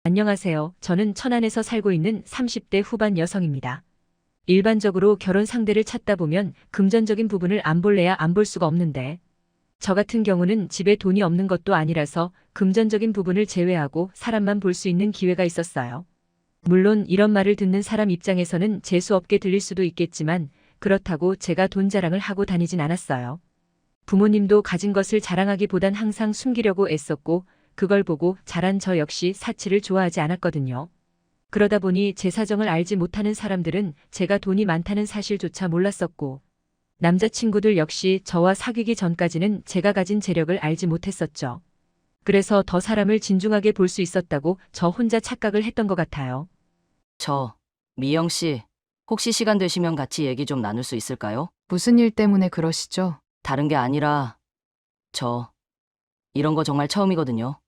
안녕하세요. 저는 천안에서 살고 있는 30대 후반 여성입니다. 일반적으로 결혼 상대를 찾다 보면 금전적인 부분을 안 볼래야 안 볼 수가 없는데, 저 같은 경우는 집에 돈이 없는 것도 아니라서 금전적인 부분을 제외하고 사람만 볼 수 있는 기회가 있었어요. 물론 이런 말을 듣는 사람 입장에서는 재수없게 들릴 수도 있겠지만, 그렇다고 제가 돈 자랑을 하고 다니진 않았어요. 부모님도 가진 것을 자랑하기보단 항상 숨기려고 애썼고, 그걸 보고 자란 저 역시 사치를 좋아하지 않았거든요. 그러다 보니 제 사정을 알지 못하는 사람들은 제가 돈이 많다는 사실조차 몰랐었고, 남자친구들 역시 저와 사귀기 전까지는 제가 가진 재력을 알지 못했었죠. 그래서 더 사람을 진중하게 볼 수 있었다고 저 혼자 착각을 했던 것 같아요. 미영 씨, 혹시 시간 되시면 같이 얘기 좀 나눌 수 있을까요? 무슨 일 때문에 그러시죠? 다른 게 아니라, 이런 거 정말 처음이거든요.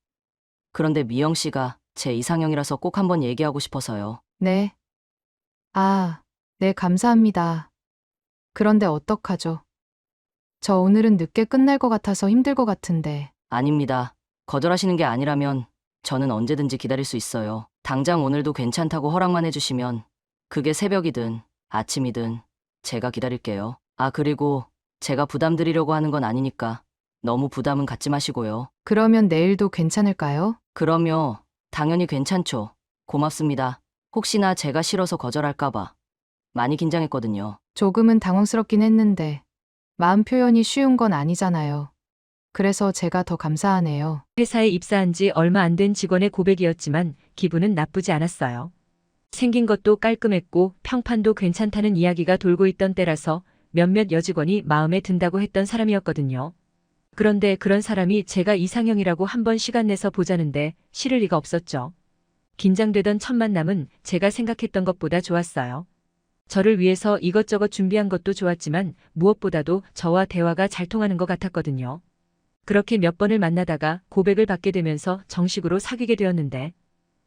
그런데 미영 씨가 제 이상형이라서 꼭 한번 얘기하고 싶어서요. 네. 네, 감사합니다. 그런데 어떡하죠? 저 오늘은 늦게 끝날 것 같아서 힘들 것 같은데. 아닙니다. 거절하시는 게 아니라면 저는 언제든지 기다릴 수 있어요. 당장 오늘도 괜찮다고 허락만 해주시면 그게 새벽이든 아침이든 제가 기다릴게요. 그리고 제가 부담 드리려고 하는 건 아니니까 너무 부담은 갖지 마시고요. 그러면 내일도 괜찮을까요? 그럼요. 당연히 괜찮죠. 고맙습니다. 혹시나 제가 싫어서 거절할까봐 많이 긴장했거든요. 조금은 당황스럽긴 했는데, 마음 표현이 쉬운 건 아니잖아요. 그래서 제가 더 감사하네요. 회사에 입사한 지 얼마 안 된 직원의 고백이었지만 기분은 나쁘지 않았어요. 생긴 것도 깔끔했고 평판도 괜찮다는 이야기가 돌고 있던 때라서 몇몇 여직원이 마음에 든다고 했던 사람이었거든요. 그런데 그런 사람이 제가 이상형이라고 한 번 시간 내서 보자는데 싫을 리가 없었죠. 긴장되던 첫 만남은 제가 생각했던 것보다 좋았어요. 저를 위해서 이것저것 준비한 것도 좋았지만 무엇보다도 저와 대화가 잘 통하는 것 같았거든요. 그렇게 몇 번을 만나다가 고백을 받게 되면서 정식으로 사귀게 되었는데,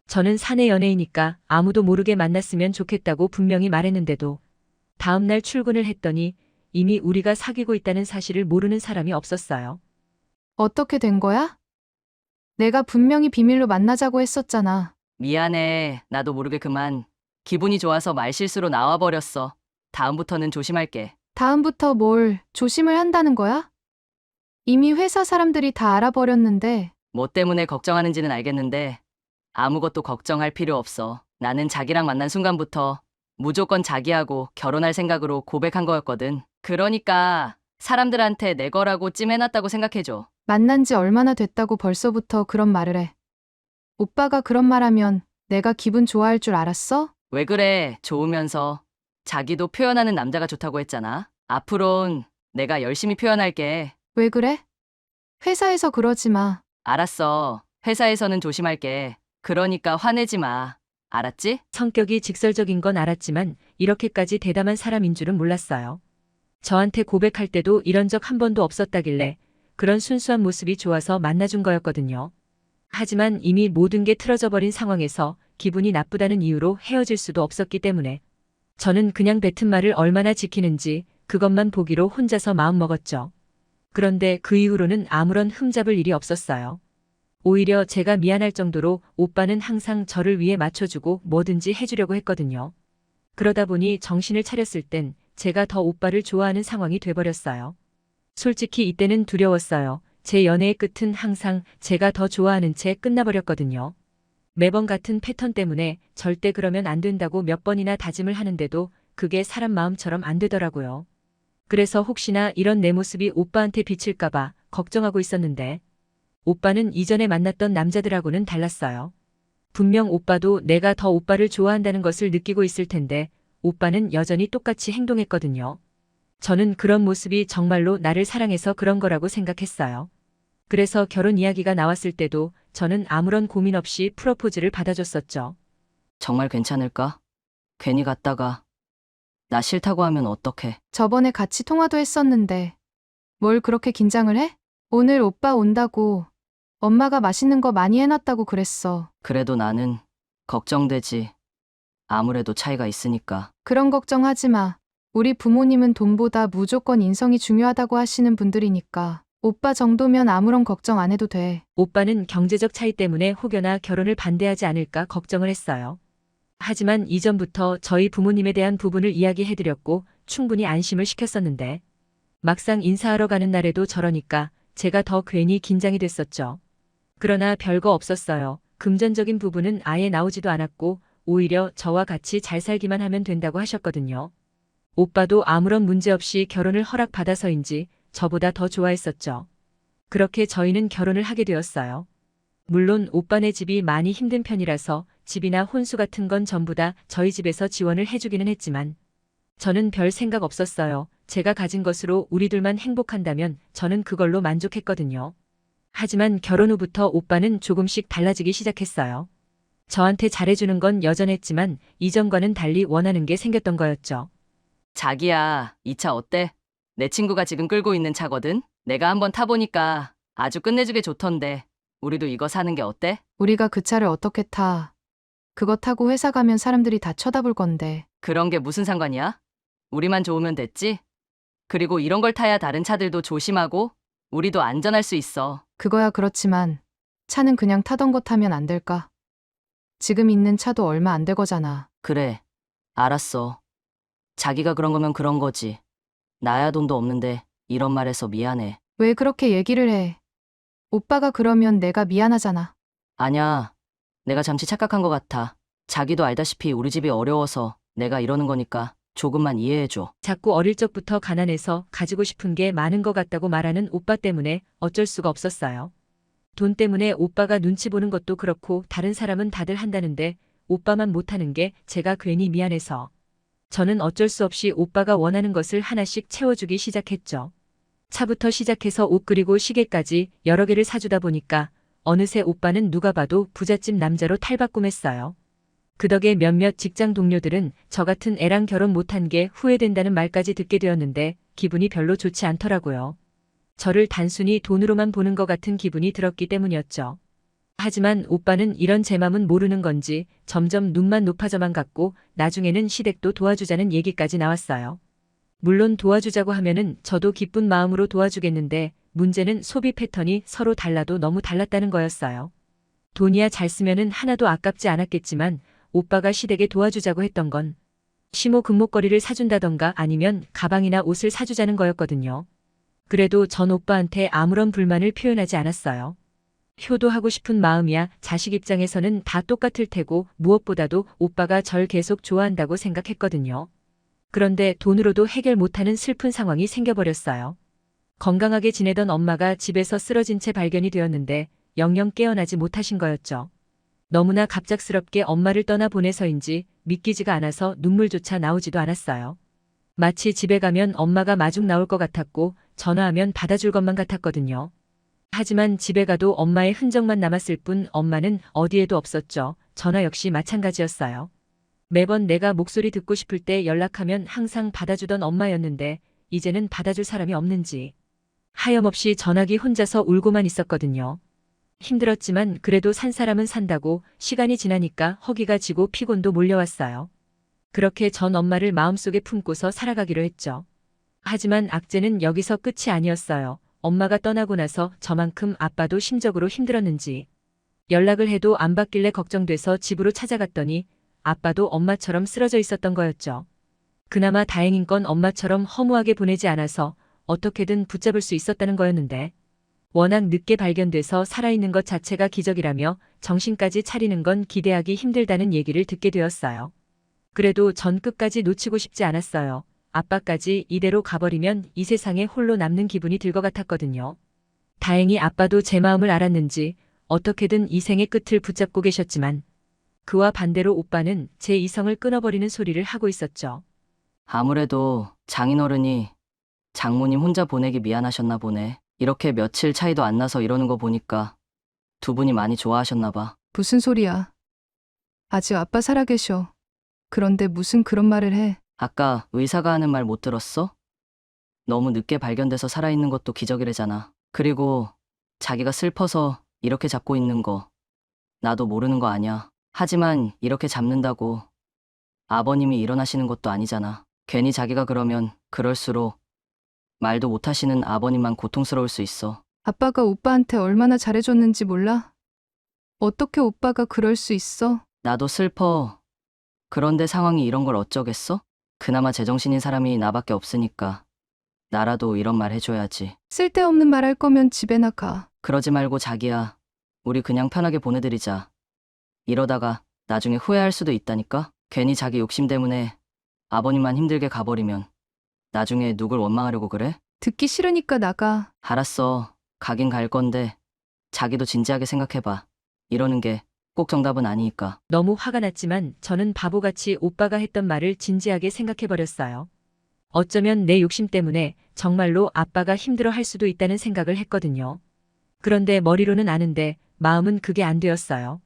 저는 사내 연애이니까 아무도 모르게 만났으면 좋겠다고 분명히 말했는데도 다음날 출근을 했더니 이미 우리가 사귀고 있다는 사실을 모르는 사람이 없었어요. 어떻게 된 거야? 내가 분명히 비밀로 만나자고 했었잖아. 미안해. 나도 모르게 그만. 기분이 좋아서 말실수로 나와버렸어. 다음부터는 조심할게. 다음부터 뭘 조심을 한다는 거야? 이미 회사 사람들이 다 알아버렸는데. 뭐 때문에 걱정하는지는 알겠는데 아무것도 걱정할 필요 없어. 나는 자기랑 만난 순간부터 무조건 자기하고 결혼할 생각으로 고백한 거였거든. 그러니까 사람들한테 내 거라고 찜해놨다고 생각해줘. 만난 지 얼마나 됐다고 벌써부터 그런 말을 해. 오빠가 그런 말하면 내가 기분 좋아할 줄 알았어? 왜 그래? 좋으면서. 자기도 표현하는 남자가 좋다고 했잖아. 앞으론 내가 열심히 표현할게. 왜 그래? 회사에서 그러지 마. 알았어. 회사에서는 조심할게. 그러니까 화내지 마. 알았지? 성격이 직설적인 건 알았지만 이렇게까지 대담한 사람인 줄은 몰랐어요. 저한테 고백할 때도 이런 적 한 번도 없었다길래 그런 순수한 모습이 좋아서 만나준 거였거든요. 하지만 이미 모든 게 틀어져 버린 상황에서 기분이 나쁘다는 이유로 헤어질 수도 없었기 때문에 저는 그냥 뱉은 말을 얼마나 지키는지 그것만 보기로 혼자서 마음먹었죠. 그런데 그 이후로는 아무런 흠잡을 일이 없었어요. 오히려 제가 미안할 정도로 오빠는 항상 저를 위해 맞춰주고 뭐든지 해주려고 했거든요. 그러다 보니 정신을 차렸을 땐 제가 더 오빠를 좋아하는 상황이 돼버렸어요. 솔직히 이때는 두려웠어요. 제 연애의 끝은 항상 제가 더 좋아하는 채 끝나버렸거든요. 매번 같은 패턴 때문에 절대 그러면 안 된다고 몇 번이나 다짐을 하는데도 그게 사람 마음처럼 안 되더라고요. 그래서 혹시나 이런 내 모습이 오빠한테 비칠까봐 걱정하고 있었는데, 오빠는 이전에 만났던 남자들하고는 달랐어요. 분명 오빠도 내가 더 오빠를 좋아한다는 것을 느끼고 있을 텐데 오빠는 여전히 똑같이 행동했거든요. 저는 그런 모습이 정말로 나를 사랑해서 그런 거라고 생각했어요. 그래서 결혼 이야기가 나왔을 때도 저는 아무런 고민 없이 프로포즈를 받아줬었죠. 정말 괜찮을까? 괜히 갔다가 나 싫다고 하면 어떡해? 저번에 같이 통화도 했었는데 뭘 그렇게 긴장을 해? 오늘 오빠 온다고 엄마가 맛있는 거 많이 해놨다고 그랬어. 그래도 나는 걱정되지. 아무래도 차이가 있으니까. 그런 걱정하지 마. 우리 부모님은 돈보다 무조건 인성이 중요하다고 하시는 분들이니까. 오빠 정도면 아무런 걱정 안 해도 돼. 오빠는 경제적 차이 때문에 혹여나 결혼을 반대하지 않을까 걱정을 했어요. 하지만 이전부터 저희 부모님에 대한 부분을 이야기해드렸고 충분히 안심을 시켰었는데 막상 인사하러 가는 날에도 저러니까 제가 더 괜히 긴장이 됐었죠. 그러나 별거 없었어요. 금전적인 부분은 아예 나오지도 않았고 오히려 저와 같이 잘 살기만 하면 된다고 하셨거든요. 오빠도 아무런 문제 없이 결혼을 허락받아서인지 저보다 더 좋아했었죠. 그렇게 저희는 결혼을 하게 되었어요. 물론 오빠네 집이 많이 힘든 편이라서 집이나 혼수 같은 건 전부 다 저희 집에서 지원을 해주기는 했지만 저는 별 생각 없었어요. 제가 가진 것으로 우리 둘만 행복한다면 저는 그걸로 만족했거든요. 하지만 결혼 후부터 오빠는 조금씩 달라지기 시작했어요. 저한테 잘해주는 건 여전했지만 이전과는 달리 원하는 게 생겼던 거였죠. 자기야, 이 차 어때? 내 친구가 지금 끌고 있는 차거든? 내가 한번 타보니까 아주 끝내주게 좋던데. 우리도 이거 사는 게 어때? 우리가 그 차를 어떻게 타? 그거 타고 회사 가면 사람들이 다 쳐다볼 건데. 그런 게 무슨 상관이야? 우리만 좋으면 됐지? 그리고 이런 걸 타야 다른 차들도 조심하고 우리도 안전할 수 있어. 그거야 그렇지만 차는 그냥 타던 거 타면 안 될까? 지금 있는 차도 얼마 안 될 거잖아. 그래, 알았어. 자기가 그런 거면 그런 거지. 나야 돈도 없는데 이런 말 해서 미안해. 왜 그렇게 얘기를 해? 오빠가 그러면 내가 미안하잖아. 아냐, 내가 잠시 착각한 것 같아. 자기도 알다시피 우리 집이 어려워서 내가 이러는 거니까 조금만 이해해줘. 자꾸 어릴 적부터 가난해서 가지고 싶은 게 많은 것 같다고 말하는 오빠 때문에 어쩔 수가 없었어요. 돈 때문에 오빠가 눈치 보는 것도 그렇고 다른 사람은 다들 한다는데 오빠만 못하는 게 제가 괜히 미안해서 저는 어쩔 수 없이 오빠가 원하는 것을 하나씩 채워주기 시작했죠. 차부터 시작해서 옷 그리고 시계까지 여러 개를 사주다 보니까 어느새 오빠는 누가 봐도 부잣집 남자로 탈바꿈했어요. 그 덕에 몇몇 직장 동료들은 저 같은 애랑 결혼 못한 게 후회된다는 말까지 듣게 되었는데 기분이 별로 좋지 않더라고요. 저를 단순히 돈으로만 보는 것 같은 기분이 들었기 때문이었죠. 하지만 오빠는 이런 제 맘은 모르는 건지 점점 눈만 높아져만 갔고 나중에는 시댁도 도와주자는 얘기까지 나왔어요. 물론 도와주자고 하면은 저도 기쁜 마음으로 도와주겠는데 문제는 소비 패턴이 서로 달라도 너무 달랐다는 거였어요. 돈이야 잘 쓰면은 하나도 아깝지 않았겠지만 오빠가 시댁에 도와주자고 했던 건 시모 금목걸이를 사준다던가 아니면 가방이나 옷을 사주자는 거였거든요. 그래도 전 오빠한테 아무런 불만을 표현하지 않았어요. 효도하고 싶은 마음이야 자식 입장에서는 다 똑같을 테고 무엇보다도 오빠가 절 계속 좋아한다고 생각했거든요. 그런데 돈으로도 해결 못하는 슬픈 상황이 생겨버렸어요. 건강하게 지내던 엄마가 집에서 쓰러진 채 발견이 되었는데 영영 깨어나지 못하신 거였죠. 너무나 갑작스럽게 엄마를 떠나보내서인지 믿기지가 않아서 눈물조차 나오지도 않았어요. 마치 집에 가면 엄마가 마중 나올 것 같았고 전화하면 받아줄 것만 같았거든요. 하지만 집에 가도 엄마의 흔적만 남았을 뿐 엄마는 어디에도 없었죠. 전화 역시 마찬가지였어요. 매번 내가 목소리 듣고 싶을 때 연락하면 항상 받아주던 엄마였는데 이제는 받아줄 사람이 없는지 하염없이 전화기 혼자서 울고만 있었거든요. 힘들었지만 그래도 산 사람은 산다고 시간이 지나니까 허기가 지고 피곤도 몰려왔어요. 그렇게 전 엄마를 마음속에 품고서 살아가기로 했죠. 하지만 악재는 여기서 끝이 아니었어요. 엄마가 떠나고 나서 저만큼 아빠도 심적으로 힘들었는지 연락을 해도 안 받길래 걱정돼서 집으로 찾아갔더니 아빠도 엄마처럼 쓰러져 있었던 거였죠. 그나마 다행인 건 엄마처럼 허무하게 보내지 않아서 어떻게든 붙잡을 수 있었다는 거였는데 워낙 늦게 발견돼서 살아있는 것 자체가 기적이라며 정신까지 차리는 건 기대하기 힘들다는 얘기를 듣게 되었어요. 그래도 전 끝까지 놓치고 싶지 않았어요. 아빠까지 이대로 가버리면 이 세상에 홀로 남는 기분이 들 것 같았거든요. 다행히 아빠도 제 마음을 알았는지 어떻게든 이 생의 끝을 붙잡고 계셨지만 그와 반대로 오빠는 제 이성을 끊어버리는 소리를 하고 있었죠. 아무래도 장인어른이 장모님 혼자 보내기 미안하셨나 보네. 이렇게 며칠 차이도 안 나서 이러는 거 보니까 두 분이 많이 좋아하셨나 봐. 무슨 소리야? 아직 아빠 살아계셔. 그런데 무슨 그런 말을 해? 아까 의사가 하는 말 못 들었어? 너무 늦게 발견돼서 살아있는 것도 기적이래잖아. 그리고 자기가 슬퍼서 이렇게 잡고 있는 거 나도 모르는 거 아냐. 하지만 이렇게 잡는다고 아버님이 일어나시는 것도 아니잖아. 괜히 자기가 그러면 그럴수록 말도 못하시는 아버님만 고통스러울 수 있어. 아빠가 오빠한테 얼마나 잘해줬는지 몰라? 어떻게 오빠가 그럴 수 있어? 나도 슬퍼. 그런데 상황이 이런 걸 어쩌겠어? 그나마 제정신인 사람이 나밖에 없으니까. 나라도 이런 말 해줘야지. 쓸데없는 말 할 거면 집에 나가. 그러지 말고 자기야. 우리 그냥 편하게 보내드리자. 이러다가 나중에 후회할 수도 있다니까? 괜히 자기 욕심 때문에 아버님만 힘들게 가버리면 나중에 누굴 원망하려고 그래? 듣기 싫으니까 나가. 알았어. 가긴 갈 건데 자기도 진지하게 생각해봐. 이러는 게 꼭 정답은 아니니까. 너무 화가 났지만 저는 바보같이 오빠가 했던 말을 진지하게 생각해버렸어요. 어쩌면 내 욕심 때문에 정말로 아빠가 힘들어 할 수도 있다는 생각을 했거든요. 그런데 머리로는 아는데 마음은 그게 안 되었어요.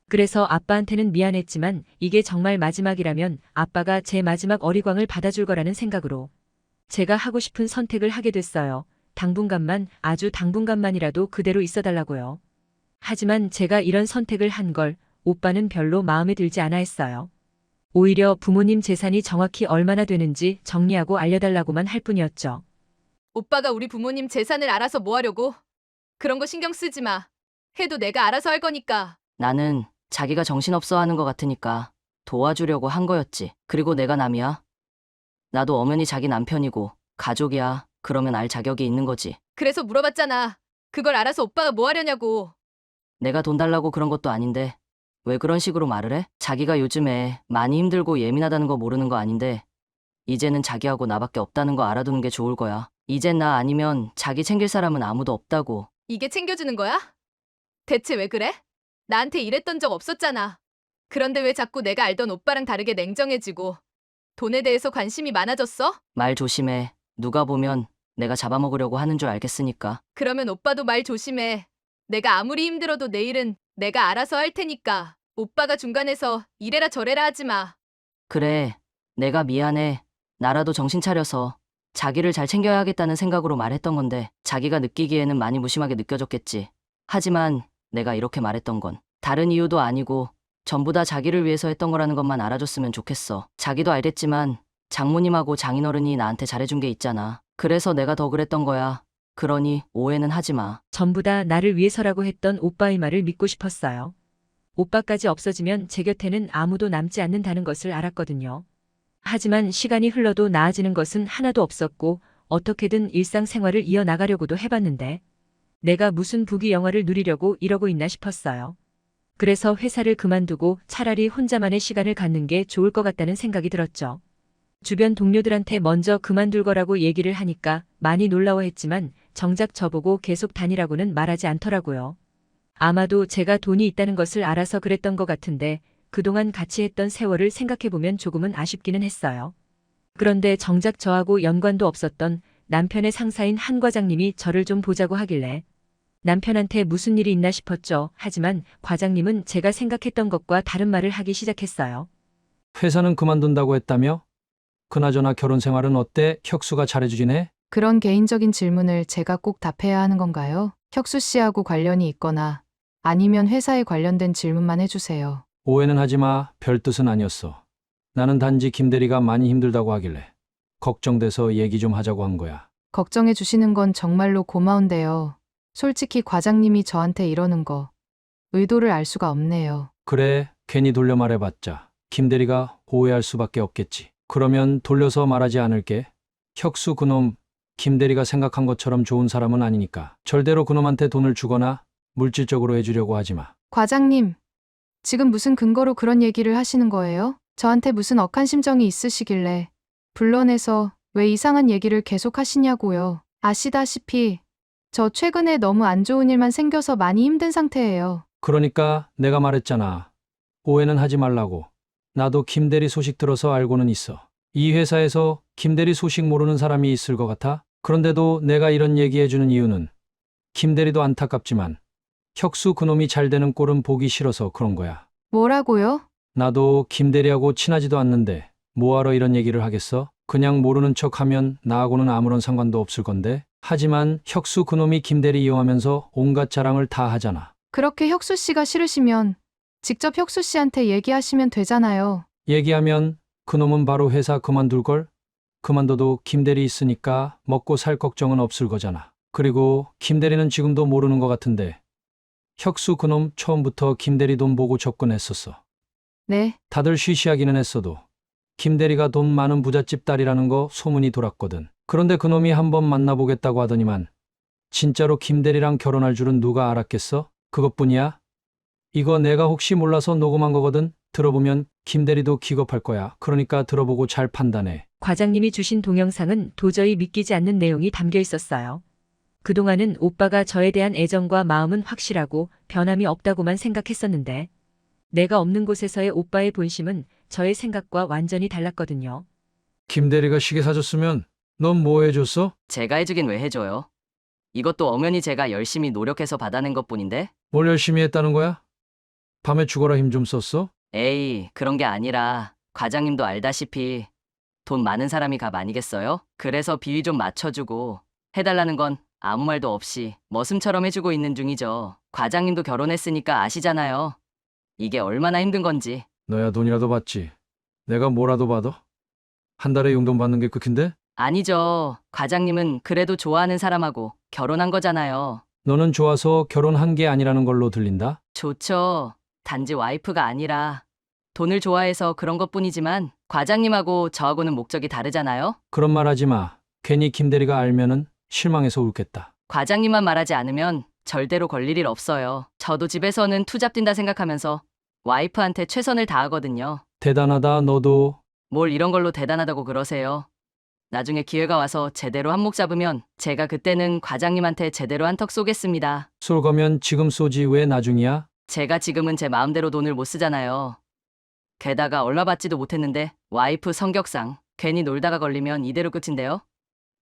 그래서 아빠한테는 미안했지만 이게 정말 마지막이라면 아빠가 제 마지막 어리광을 받아줄 거라는 생각으로 제가 하고 싶은 선택을 하게 됐어요. 당분간만, 아주 당분간만이라도 그대로 있어달라고요. 하지만 제가 이런 선택을 한 걸 오빠는 별로 마음에 들지 않아 했어요. 오히려 부모님 재산이 정확히 얼마나 되는지 정리하고 알려달라고만 할 뿐이었죠. 오빠가 우리 부모님 재산을 알아서 뭐 하려고? 그런 거 신경 쓰지 마. 해도 내가 알아서 할 거니까. 나는 자기가 정신없어 하는 것 같으니까 도와주려고 한 거였지. 그리고 내가 남이야? 나도 엄연히 자기 남편이고 가족이야. 그러면 알 자격이 있는 거지. 그래서 물어봤잖아. 그걸 알아서 오빠가 뭐 하려냐고. 내가 돈 달라고 그런 것도 아닌데 왜 그런 식으로 말을 해? 자기가 요즘에 많이 힘들고 예민하다는 거 모르는 거 아닌데 이제는 자기하고 나밖에 없다는 거 알아두는 게 좋을 거야. 이젠 나 아니면 자기 챙길 사람은 아무도 없다고. 이게 챙겨주는 거야? 대체 왜 그래? 나한테 이랬던 적 없었잖아. 그런데 왜 자꾸 내가 알던 오빠랑 다르게 냉정해지고 돈에 대해서 관심이 많아졌어? 말 조심해. 누가 보면 내가 잡아먹으려고 하는 줄 알겠으니까. 그러면 오빠도 말 조심해. 내가 아무리 힘들어도 내일은 내가 알아서 할 테니까. 오빠가 중간에서 이래라 저래라 하지 마. 그래, 내가 미안해. 나라도 정신 차려서 자기를 잘 챙겨야겠다는 생각으로 말했던 건데 자기가 느끼기에는 많이 무심하게 느껴졌겠지. 하지만 내가 이렇게 말했던 건 다른 이유도 아니고 전부 다 자기를 위해서 했던 거라는 것만 알아줬으면 좋겠어. 자기도 알겠지만 장모님하고 장인어른이 나한테 잘해준 게 있잖아. 그래서 내가 더 그랬던 거야. 그러니 오해는 하지 마. 전부 다 나를 위해서라고 했던 오빠의 말을 믿고 싶었어요. 오빠까지 없어지면 제 곁에는 아무도 남지 않는다는 것을 알았거든요. 하지만 시간이 흘러도 나아지는 것은 하나도 없었고 어떻게든 일상생활을 이어나가려고도 해봤는데 내가 무슨 부귀영화를 누리려고 이러고 있나 싶었어요. 그래서 회사를 그만두고 차라리 혼자만의 시간을 갖는 게 좋을 것 같다는 생각이 들었죠. 주변 동료들한테 먼저 그만둘 거라고 얘기를 하니까 많이 놀라워했지만 정작 저보고 계속 다니라고는 말하지 않더라고요. 아마도 제가 돈이 있다는 것을 알아서 그랬던 것 같은데 그동안 같이 했던 세월을 생각해보면 조금은 아쉽기는 했어요. 그런데 정작 저하고 연관도 없었던 남편의 상사인 한 과장님이 저를 좀 보자고 하길래 남편한테 무슨 일이 있나 싶었죠. 하지만 과장님은 제가 생각했던 것과 다른 말을 하기 시작했어요. 회사는 그만둔다고 했다며? 그나저나 결혼 생활은 어때? 혁수가 잘해주긴 해? 그런 개인적인 질문을 제가 꼭 답해야 하는 건가요? 혁수 씨하고 관련이 있거나 아니면 회사에 관련된 질문만 해주세요. 오해는 하지 마. 별 뜻은 아니었어. 나는 단지 김대리가 많이 힘들다고 하길래 걱정돼서 얘기 좀 하자고 한 거야. 걱정해 주시는 건 정말로 고마운데요. 솔직히 과장님이 저한테 이러는 거 의도를 알 수가 없네요. 그래, 괜히 돌려 말해봤자 김대리가 오해할 수밖에 없겠지. 그러면 돌려서 말하지 않을게. 혁수 그놈 김대리가 생각한 것처럼 좋은 사람은 아니니까 절대로 그놈한테 돈을 주거나 물질적으로 해주려고 하지 마. 과장님, 지금 무슨 근거로 그런 얘기를 하시는 거예요? 저한테 무슨 억한 심정이 있으시길래 불러내서 왜 이상한 얘기를 계속 하시냐고요. 아시다시피 저 최근에 너무 안 좋은 일만 생겨서 많이 힘든 상태예요. 그러니까 내가 말했잖아. 오해는 하지 말라고. 나도 김대리 소식 들어서 알고는 있어. 이 회사에서 김대리 소식 모르는 사람이 있을 것 같아? 그런데도 내가 이런 얘기해주는 이유는 김대리도 안타깝지만 혁수 그놈이 잘 되는 꼴은 보기 싫어서 그런 거야. 뭐라고요? 나도 김대리하고 친하지도 않는데 뭐하러 이런 얘기를 하겠어? 그냥 모르는 척하면 나하고는 아무런 상관도 없을 건데. 하지만 혁수 그놈이 김대리 이용하면서 온갖 자랑을 다 하잖아. 그렇게 혁수 씨가 싫으시면 직접 혁수 씨한테 얘기하시면 되잖아요. 얘기하면 그놈은 바로 회사 그만둘걸? 그만둬도 김대리 있으니까 먹고 살 걱정은 없을 거잖아. 그리고 김대리는 지금도 모르는 것 같은데 혁수 그놈 처음부터 김대리 돈 보고 접근했었어. 네, 다들 쉬쉬하기는 했어도 김대리가 돈 많은 부잣집 딸이라는 거 소문이 돌았거든. 그런데 그놈이 한번 만나보겠다고 하더니만 진짜로 김대리랑 결혼할 줄은 누가 알았겠어? 그것뿐이야? 이거 내가 혹시 몰라서 녹음한 거거든. 들어보면 김대리도 기겁할 거야. 그러니까 들어보고 잘 판단해. 과장님이 주신 동영상은 도저히 믿기지 않는 내용이 담겨 있었어요. 그동안은 오빠가 저에 대한 애정과 마음은 확실하고 변함이 없다고만 생각했었는데 내가 없는 곳에서의 오빠의 본심은 저의 생각과 완전히 달랐거든요. 김대리가 시계 사줬으면 넌 뭐 해줬어? 제가 해주긴 왜 해줘요? 이것도 엄연히 제가 열심히 노력해서 받아낸 것뿐인데? 뭘 열심히 했다는 거야? 밤에 죽어라 힘 좀 썼어? 에이, 그런 게 아니라 과장님도 알다시피 돈 많은 사람이 갑 아니겠어요? 그래서 비위 좀 맞춰주고 해달라는 건 아무 말도 없이 머슴처럼 해주고 있는 중이죠. 과장님도 결혼했으니까 아시잖아요. 이게 얼마나 힘든 건지. 너야 돈이라도 받지. 내가 뭐라도 받아? 한 달에 용돈 받는 게 끝인데? 아니죠. 과장님은 그래도 좋아하는 사람하고 결혼한 거잖아요. 너는 좋아서 결혼한 게 아니라는 걸로 들린다? 좋죠. 단지 와이프가 아니라 돈을 좋아해서 그런 것뿐이지만 과장님하고 저하고는 목적이 다르잖아요. 그런 말 하지 마. 괜히 김대리가 알면은 실망해서 울겠다. 과장님만 말하지 않으면 절대로 걸릴 일 없어요. 저도 집에서는 투잡 뛴다 생각하면서 와이프한테 최선을 다하거든요. 대단하다. 너도. 뭘 이런 걸로 대단하다고 그러세요. 나중에 기회가 와서 제대로 한몫 잡으면 제가 그때는 과장님한테 제대로 한턱 쏘겠습니다. 쏠 거면 지금 쏘지 왜 나중이야? 제가 지금은 제 마음대로 돈을 못 쓰잖아요. 게다가 얼마 받지도 못했는데 와이프 성격상 괜히 놀다가 걸리면 이대로 끝인데요.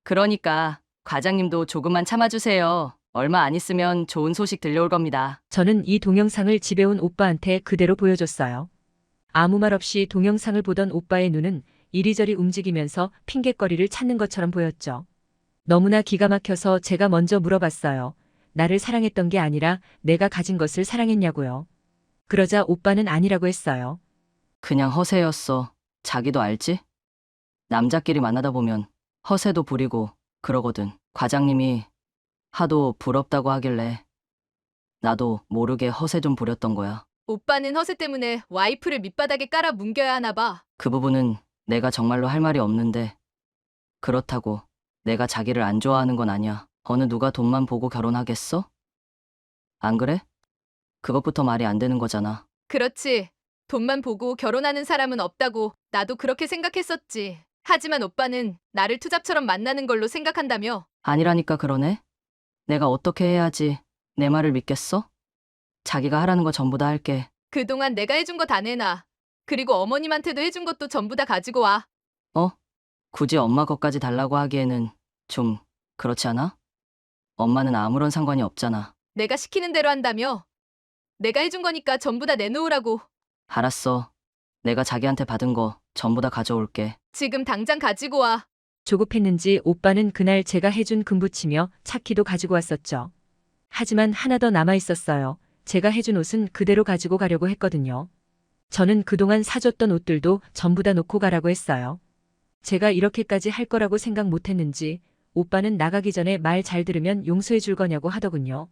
그러니까 과장님도 조금만 참아주세요. 얼마 안 있으면 좋은 소식 들려올 겁니다. 저는 이 동영상을 집에 온 오빠한테 그대로 보여줬어요. 아무 말 없이 동영상을 보던 오빠의 눈은 이리저리 움직이면서 핑곗거리를 찾는 것처럼 보였죠. 너무나 기가 막혀서 제가 먼저 물어봤어요. 나를 사랑했던 게 아니라 내가 가진 것을 사랑했냐고요. 그러자 오빠는 아니라고 했어요. 그냥 허세였어. 자기도 알지? 남자끼리 만나다 보면 허세도 부리고 그러거든. 과장님이 하도 부럽다고 하길래 나도 모르게 허세 좀 부렸던 거야. 오빠는 허세 때문에 와이프를 밑바닥에 깔아 뭉겨야 하나 봐. 그 부분은 내가 정말로 할 말이 없는데 그렇다고 내가 자기를 안 좋아하는 건 아니야. 어느 누가 돈만 보고 결혼하겠어? 안 그래? 그것부터 말이 안 되는 거잖아. 그렇지. 돈만 보고 결혼하는 사람은 없다고 나도 그렇게 생각했었지. 하지만 오빠는 나를 투잡처럼 만나는 걸로 생각한다며. 아니라니까 그러네. 내가 어떻게 해야지 내 말을 믿겠어? 자기가 하라는 거 전부 다 할게. 그동안 내가 해준 거 다 내놔. 그리고 어머님한테도 해준 것도 전부 다 가지고 와. 굳이 엄마 것까지 달라고 하기에는 좀 그렇지 않아? 엄마는 아무런 상관이 없잖아. 내가 시키는 대로 한다며. 내가 해준 거니까 전부 다 내놓으라고. 알았어. 내가 자기한테 받은 거 전부 다 가져올게. 지금 당장 가지고 와. 조급했는지 오빠는 그날 제가 해준 금붙이며 차키도 가지고 왔었죠. 하지만 하나 더 남아 있었어요. 제가 해준 옷은 그대로 가지고 가려고 했거든요. 저는 그동안 사줬던 옷들도 전부 다 놓고 가라고 했어요. 제가 이렇게까지 할 거라고 생각 못했는지 오빠는 나가기 전에 말 잘 들으면 용서해 줄 거냐고 하더군요.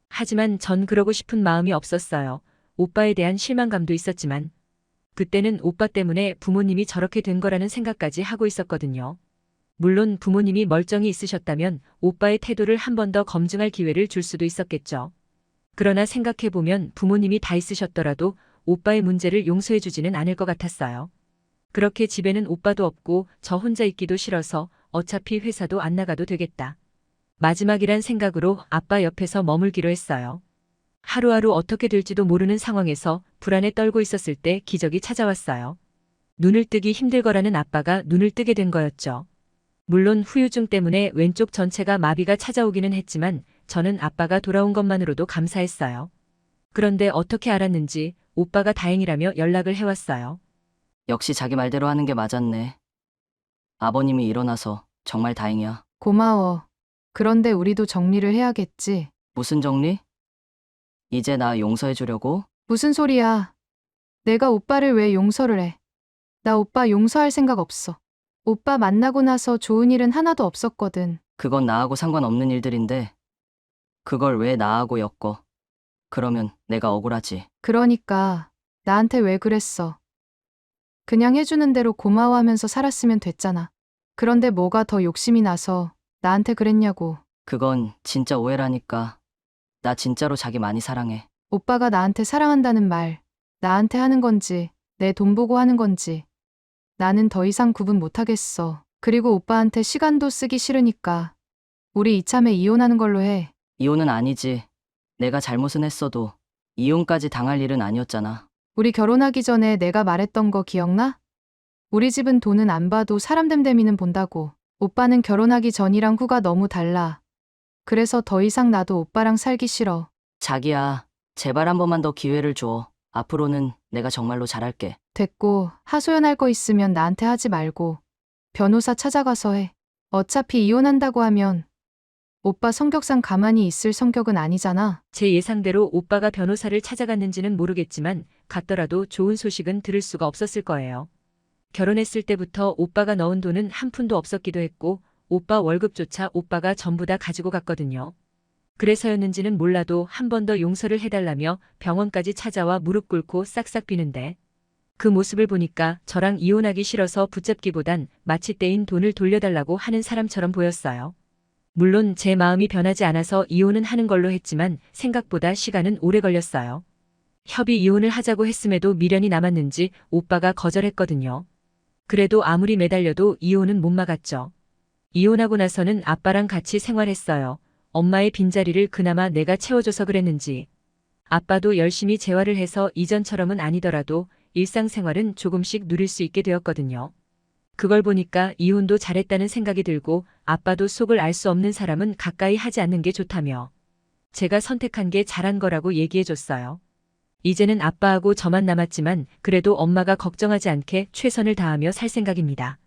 하지만 전 그러고 싶은 마음이 없었어요. 오빠에 대한 실망감도 있었지만 그때는 오빠 때문에 부모님이 저렇게 된 거라는 생각까지 하고 있었거든요. 물론 부모님이 멀쩡히 있으셨다면 오빠의 태도를 한 번 더 검증할 기회를 줄 수도 있었겠죠. 그러나 생각해보면 부모님이 다 있으셨더라도 오빠의 문제를 용서해주지는 않을 것 같았어요. 그렇게 집에는 오빠도 없고 저 혼자 있기도 싫어서 어차피 회사도 안 나가도 되겠다. 마지막이란 생각으로 아빠 옆에서 머물기로 했어요. 하루하루 어떻게 될지도 모르는 상황에서 불안에 떨고 있었을 때 기적이 찾아왔어요. 눈을 뜨기 힘들 거라는 아빠가 눈을 뜨게 된 거였죠. 물론 후유증 때문에 왼쪽 전체가 마비가 찾아오기는 했지만 저는 아빠가 돌아온 것만으로도 감사했어요. 그런데 어떻게 알았는지 오빠가 다행이라며 연락을 해왔어요. 역시 자기 말대로 하는 게 맞았네. 아버님이 일어나서 정말 다행이야. 고마워. 그런데 우리도 정리를 해야겠지. 무슨 정리? 이제 나 용서해 주려고? 무슨 소리야. 내가 오빠를 왜 용서를 해. 나 오빠 용서할 생각 없어. 오빠 만나고 나서 좋은 일은 하나도 없었거든. 그건 나하고 상관없는 일들인데 그걸 왜 나하고 엮어? 그러면 내가 억울하지. 그러니까 나한테 왜 그랬어? 그냥 해주는 대로 고마워하면서 살았으면 됐잖아. 그런데 뭐가 더 욕심이 나서 나한테 그랬냐고. 그건 진짜 오해라니까. 나 진짜로 자기 많이 사랑해. 오빠가 나한테 사랑한다는 말, 나한테 하는 건지, 내 돈 보고 하는 건지. 나는 더 이상 구분 못하겠어. 그리고 오빠한테 시간도 쓰기 싫으니까. 우리 이참에 이혼하는 걸로 해. 이혼은 아니지. 내가 잘못은 했어도 이혼까지 당할 일은 아니었잖아. 우리 결혼하기 전에 내가 말했던 거 기억나? 우리 집은 돈은 안 봐도 사람 됨됨이는 본다고. 오빠는 결혼하기 전이랑 후가 너무 달라. 그래서 더 이상 나도 오빠랑 살기 싫어. 자기야, 제발 한 번만 더 기회를 줘. 앞으로는 내가 정말로 잘할게. 됐고, 하소연할 거 있으면 나한테 하지 말고 변호사 찾아가서 해. 어차피 이혼한다고 하면 오빠 성격상 가만히 있을 성격은 아니잖아. 제 예상대로 오빠가 변호사를 찾아갔는지는 모르겠지만 갔더라도 좋은 소식은 들을 수가 없었을 거예요. 결혼했을 때부터 오빠가 넣은 돈은 한 푼도 없었기도 했고 오빠 월급조차 오빠가 전부 다 가지고 갔거든요. 그래서였는지는 몰라도 한 번 더 용서를 해달라며 병원까지 찾아와 무릎 꿇고 싹싹 비는데 그 모습을 보니까 저랑 이혼하기 싫어서 붙잡기보단 마치 떼인 돈을 돌려달라고 하는 사람처럼 보였어요. 물론 제 마음이 변하지 않아서 이혼은 하는 걸로 했지만 생각보다 시간은 오래 걸렸어요. 협의 이혼을 하자고 했음에도 미련이 남았는지 오빠가 거절했거든요. 그래도 아무리 매달려도 이혼은 못 막았죠. 이혼하고 나서는 아빠랑 같이 생활했어요. 엄마의 빈자리를 그나마 내가 채워줘서 그랬는지. 아빠도 열심히 재활을 해서 이전처럼은 아니더라도 일상생활은 조금씩 누릴 수 있게 되었거든요. 그걸 보니까 이혼도 잘했다는 생각이 들고 아빠도 속을 알 수 없는 사람은 가까이 하지 않는 게 좋다며 제가 선택한 게 잘한 거라고 얘기해줬어요. 이제는 아빠하고 저만 남았지만 그래도 엄마가 걱정하지 않게 최선을 다하며 살 생각입니다.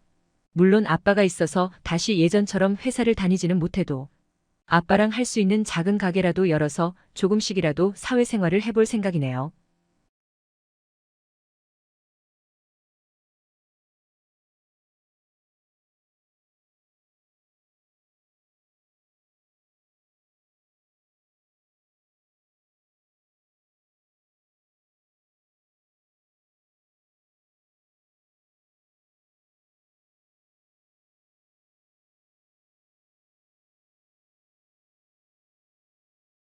물론 아빠가 있어서 다시 예전처럼 회사를 다니지는 못해도 아빠랑 할 수 있는 작은 가게라도 열어서 조금씩이라도 사회생활을 해볼 생각이네요.